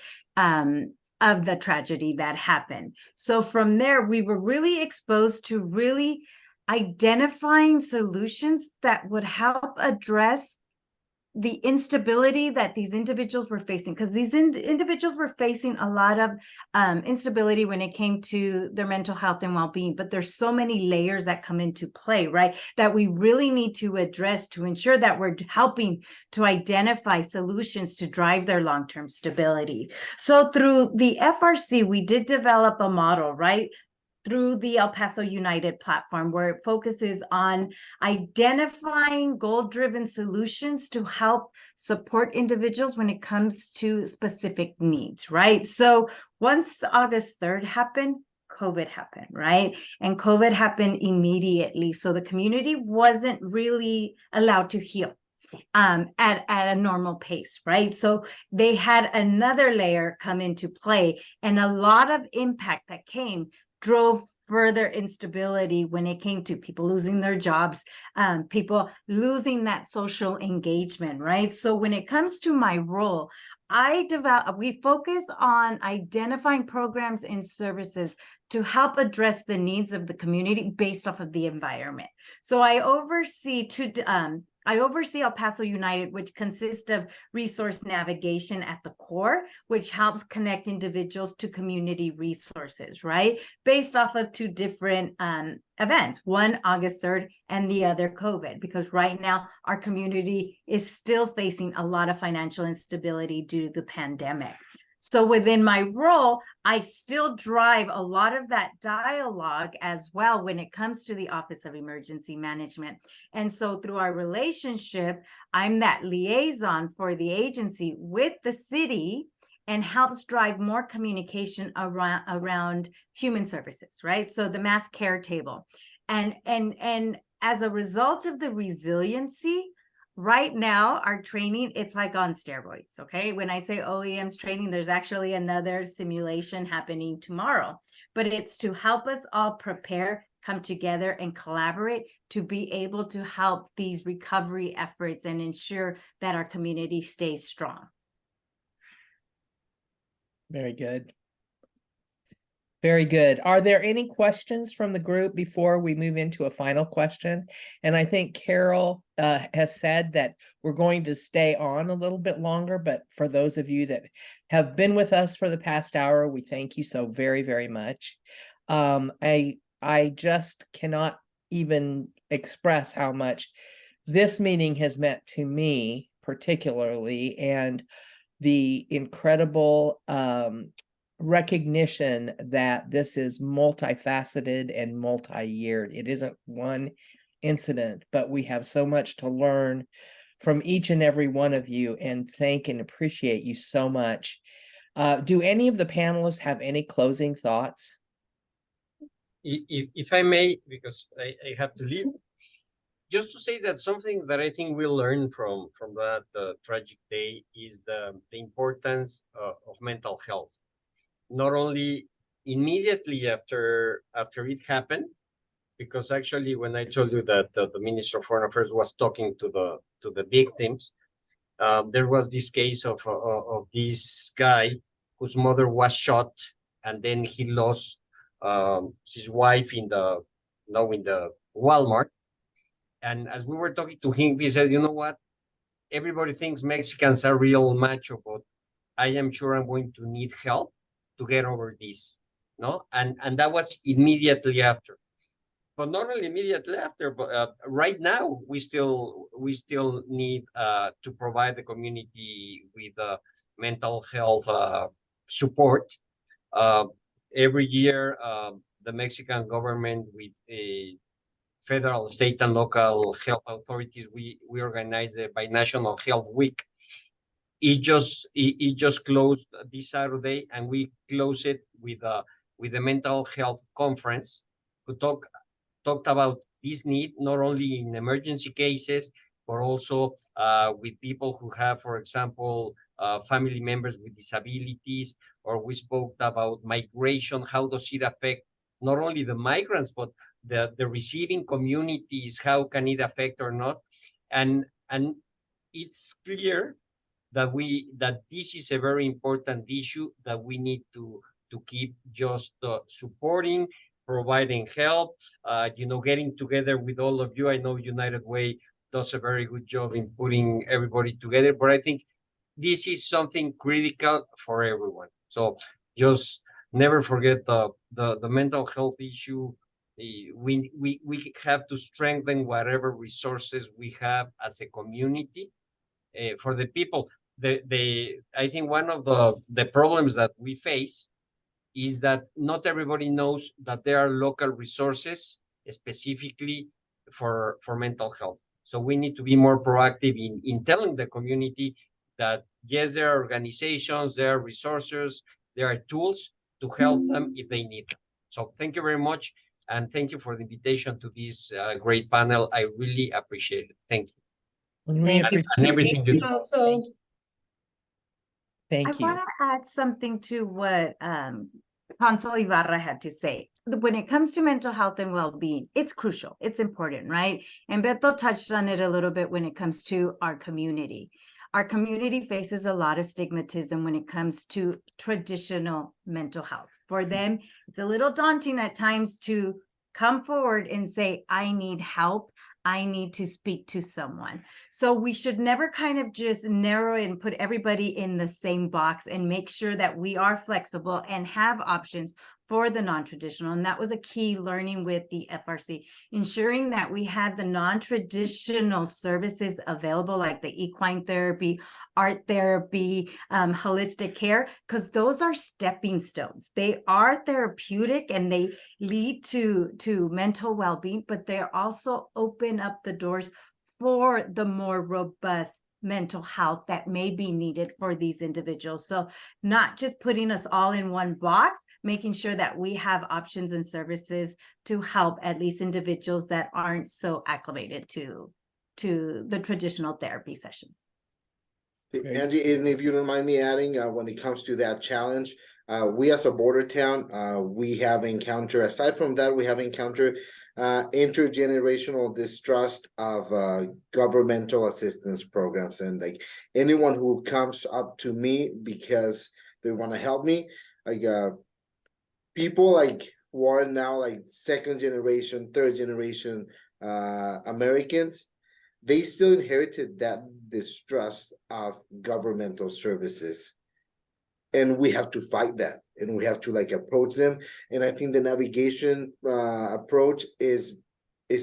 of the tragedy that happened. So from there, we were really exposed to really identifying solutions that would help address the instability that these individuals were facing, because these individuals were facing a lot of instability when it came to their mental health and well-being. But there's so many layers that come into play, right, that we really need to address to ensure that we're helping to identify solutions to drive their long-term stability. So through the FRC, we did develop a model, right, through the El Paso United platform, where it focuses on identifying goal-driven solutions to help support individuals when it comes to specific needs, right? So once August 3rd happened, COVID happened, right? And COVID happened immediately. So the community wasn't really allowed to heal at a normal pace, right? So they had another layer come into play, and a lot of impact that came drove further instability when it came to people losing their jobs, people losing that social engagement, right? So when it comes to my role, we focus on identifying programs and services to help address the needs of the community based off of the environment. So I oversee El Paso United, which consists of resource navigation at the core, which helps connect individuals to community resources, right? Based off of two different events, one August 3rd and the other COVID, because right now our community is still facing a lot of financial instability due to the pandemic. So within my role, I still drive a lot of that dialogue as well when it comes to the Office of Emergency Management. And so through our relationship, I'm that liaison for the agency with the city and helps drive more communication around human services, right? So the mass care table. And as a result of the resiliency, right now, our training, it's like on steroids, okay? When I say OEM's training, there's actually another simulation happening tomorrow, but it's to help us all prepare, come together and collaborate to be able to help these recovery efforts and ensure that our community stays strong. Very good. Very good. Are there any questions from the group before we move into a final question? And I think Carol has said that we're going to stay on a little bit longer, but for those of you that have been with us for the past hour, we thank you so very, very much. I just cannot even express how much this meeting has meant to me particularly, and the incredible recognition that this is multifaceted and multi-yeared. It isn't one incident, but we have so much to learn from each and every one of you, and thank and appreciate you so much. Do any of the panelists have any closing thoughts? If I may, because I have to leave, just to say that something that I think we learned from that tragic day is the importance of mental health. Not only immediately after it happened, because actually when I told you that the Minister of Foreign Affairs was talking to the victims, there was this case of this guy whose mother was shot, and then he lost his wife in the Walmart. And as we were talking to him, he said, you know what? Everybody thinks Mexicans are real macho, but I am sure I'm going to need help to get over this, no? And that was immediately after. But not only immediately after, but right now we still need to provide the community with mental health support. Every year, the Mexican government with federal, state, and local health authorities, we organize the Binational Health Week. It just closed this Saturday, and we close it with the mental health conference, who talked about this need not only in emergency cases, but also with people who have, for example, family members with disabilities, or we spoke about migration. How does it affect not only the migrants, but the receiving communities? How can it affect or not? And it's clear that this is a very important issue that we need to keep just supporting, providing help, getting together with all of you. I know United Way does a very good job in putting everybody together, but I think this is something critical for everyone. So just never forget the mental health issue. We have to strengthen whatever resources we have as a community for the people. I think one of the problems that we face is that not everybody knows that there are local resources specifically for mental health. So we need to be more proactive in telling the community that yes, there are organizations, there are resources, there are tools to help them if they need them. So thank you very much, and thank you for the invitation to this great panel. I really appreciate it. Thank you. And everything you do. So Thank you. I want to add something to what Cónsul Ibarra had to say. when it comes to mental health and well-being, it's crucial, it's important, right? And Beto touched on it a little bit when it comes to our community. Our community faces a lot of stigmatism when it comes to traditional mental health. For them, it's a little daunting at times to come forward and say, I need help. I need to speak to someone. So we should never kind of just narrow and put everybody in the same box, and make sure that we are flexible and have options for the non-traditional. And that was a key learning with the FRC, ensuring that we had the non-traditional services available, like the equine therapy, art therapy, holistic care, because those are stepping stones. They are therapeutic and they lead to mental well-being, but they're also open up the doors for the more robust mental health that may be needed for these individuals. So not just putting us all in one box, making sure that we have options and services to help at least individuals that aren't so acclimated to the traditional therapy sessions. Great. Angie, and if you don't mind me adding, when it comes to that challenge, we as a border town, we have encountered, aside from that, we have encountered intergenerational distrust of governmental assistance programs. And like anyone who comes up to me because they want to help me, like people like who are now like second generation, third generation Americans, they still inherited that distrust of governmental services. And we have to fight that, and we have to like approach them. And I think the navigation approach is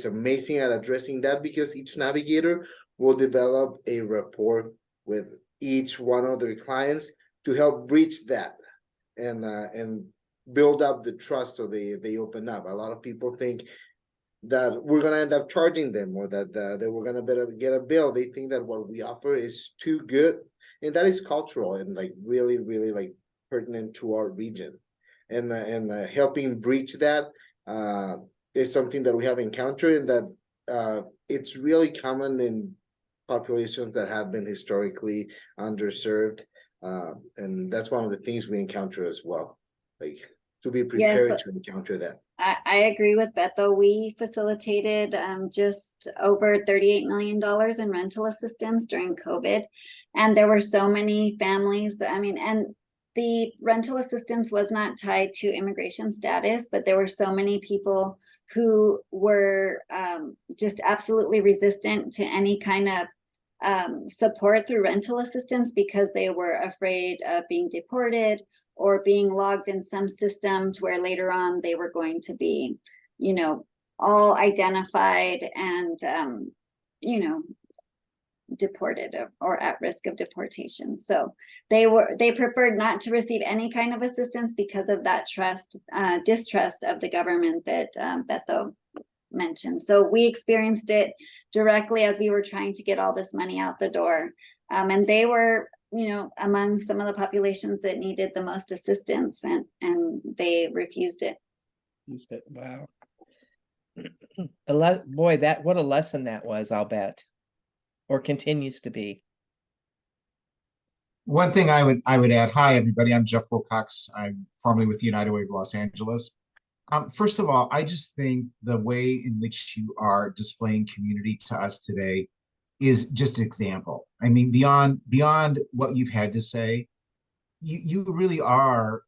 amazing at addressing that, because each navigator will develop a rapport with each one of their clients to help breach that and build up the trust, so they open up. A lot of people think that we're gonna end up charging them, or that we're gonna better get a bill. They think that what we offer is too good. And that is cultural and like really, really like pertinent to our region, and helping breach that is something that we have encountered, and that it's really common in populations that have been historically underserved, and that's one of the things we encounter as well. Like to be prepared to encounter that. I agree with Beto. We facilitated just over $38 million in rental assistance during COVID. And there were so many families, I mean, and the rental assistance was not tied to immigration status, but there were so many people who were just absolutely resistant to any kind of support through rental assistance, because they were afraid of being deported or being logged in some systems where later on they were going to be, you know, all identified and, you know, deported or at risk of deportation. So they preferred not to receive any kind of assistance because of that distrust of the government that Beto mentioned. So we experienced it directly as we were trying to get all this money out the door. And they were, you know, among some of the populations that needed the most assistance, and they refused it. Wow. Boy, what a lesson that was, I'll bet, or continues to be. One thing I would add, hi everybody, I'm Jeff Wilcox. I'm formerly with United Way of Los Angeles. First of all, I just think the way in which you are displaying community to us today is just an example. I mean, beyond what you've had to say, you really are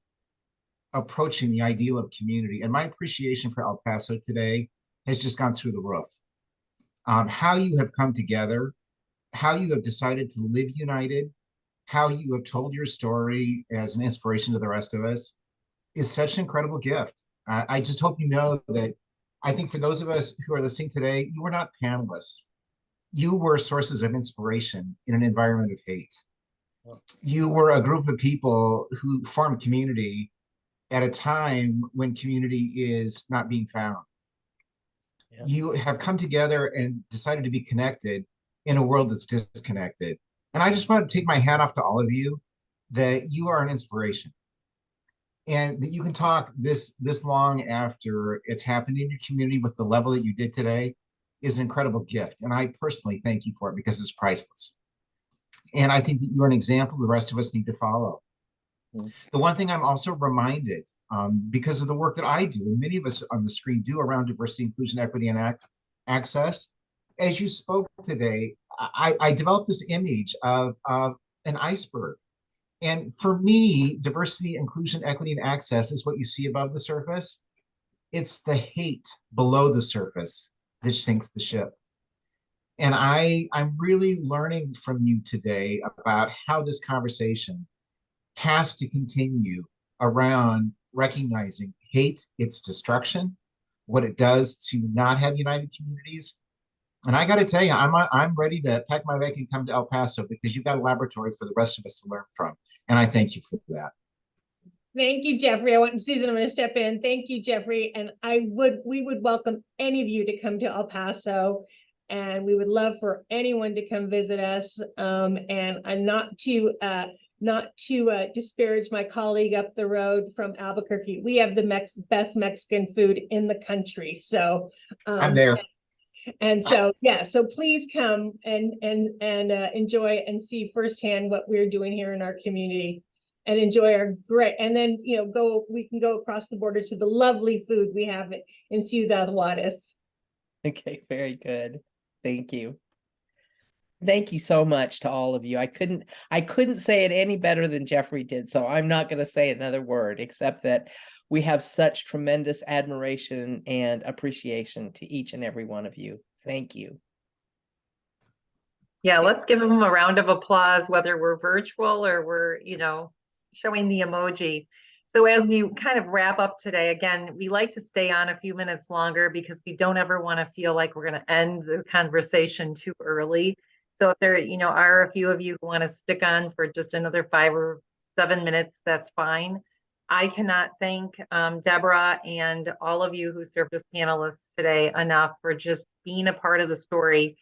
approaching the ideal of community. And my appreciation for El Paso today has just gone through the roof. How you have come together, how you have decided to live united, how you have told your story as an inspiration to the rest of us is such an incredible gift. I just hope you know that I think for those of us who are listening today, you were not panelists. You were sources of inspiration in an environment of hate. You were a group of people who formed community at a time when community is not being found. Yeah. You have come together and decided to be connected in a world that's disconnected. And I just want to take my hat off to all of you that you are an inspiration. And that you can talk this long after it's happened in your community with the level that you did today is an incredible gift. And I personally thank you for it because it's priceless. And I think that you're an example the rest of us need to follow. Mm-hmm. The one thing I'm also reminded because of the work that I do, and many of us on the screen do around diversity, inclusion, equity, and access. As you spoke today, I developed this image of an iceberg. And for me, diversity, inclusion, equity, and access is what you see above the surface. It's the hate below the surface that sinks the ship. And I'm really learning from you today about how this conversation has to continue around recognizing hate, its destruction, what it does to not have united communities. And I got to tell you, I'm ready to pack my bag and come to El Paso because you've got a laboratory for the rest of us to learn from. And I thank you for that. Thank you, Jeffrey. Susan, I'm going to step in. Thank you, Jeffrey. And we would welcome any of you to come to El Paso, and we would love for anyone to come visit us. And I'm not to disparage my colleague up the road from Albuquerque. We have the best Mexican food in the country. So I'm there. And so, yeah, so please come and enjoy and see firsthand what we're doing here in our community, and enjoy our great, and then, we can go across the border to the lovely food we have in Ciudad Juarez. Okay, very good. Thank you. Thank you so much to all of you. I couldn't say it any better than Jeffrey did, so I'm not going to say another word except that we have such tremendous admiration and appreciation to each and every one of you. Thank you. Yeah, let's give them a round of applause, whether we're virtual or we're, showing the emoji. So as we kind of wrap up today, again, we like to stay on a few minutes longer because we don't ever want to feel like we're going to end the conversation too early. So if there, are a few of you who want to stick on for just another 5 or 7 minutes, that's fine. I cannot thank Deborah and all of you who served as panelists today enough for just being a part of the story.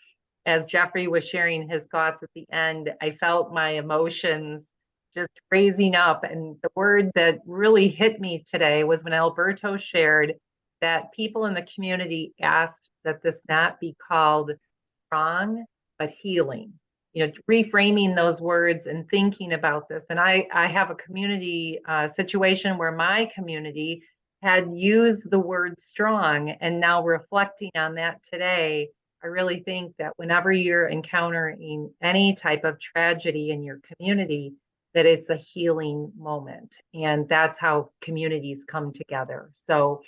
As Jeffrey was sharing his thoughts at the end, I felt my emotions just raising up. And the word that really hit me today was when Alberto shared that people in the community asked that this not be called strong, but healing. Reframing those words and thinking about this. And I have a community situation where my community had used the word strong, and now reflecting on that today, I really think that whenever you're encountering any type of tragedy in your community, that it's a healing moment. And that's how communities come together. So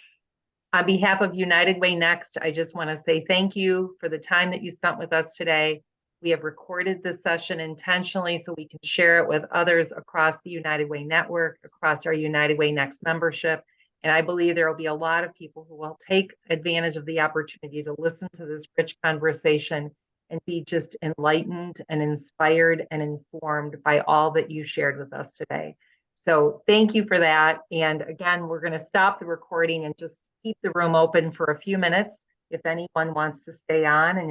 on behalf of United Way Next, I just want to say thank you for the time that you spent with us today. We have recorded this session intentionally so we can share it with others across the United Way network, across our United Way Next membership. And I believe there will be a lot of people who will take advantage of the opportunity to listen to this rich conversation and be just enlightened and inspired and informed by all that you shared with us today. So thank you for that. And again, we're going to stop the recording and just keep the room open for a few minutes if anyone wants to stay on. And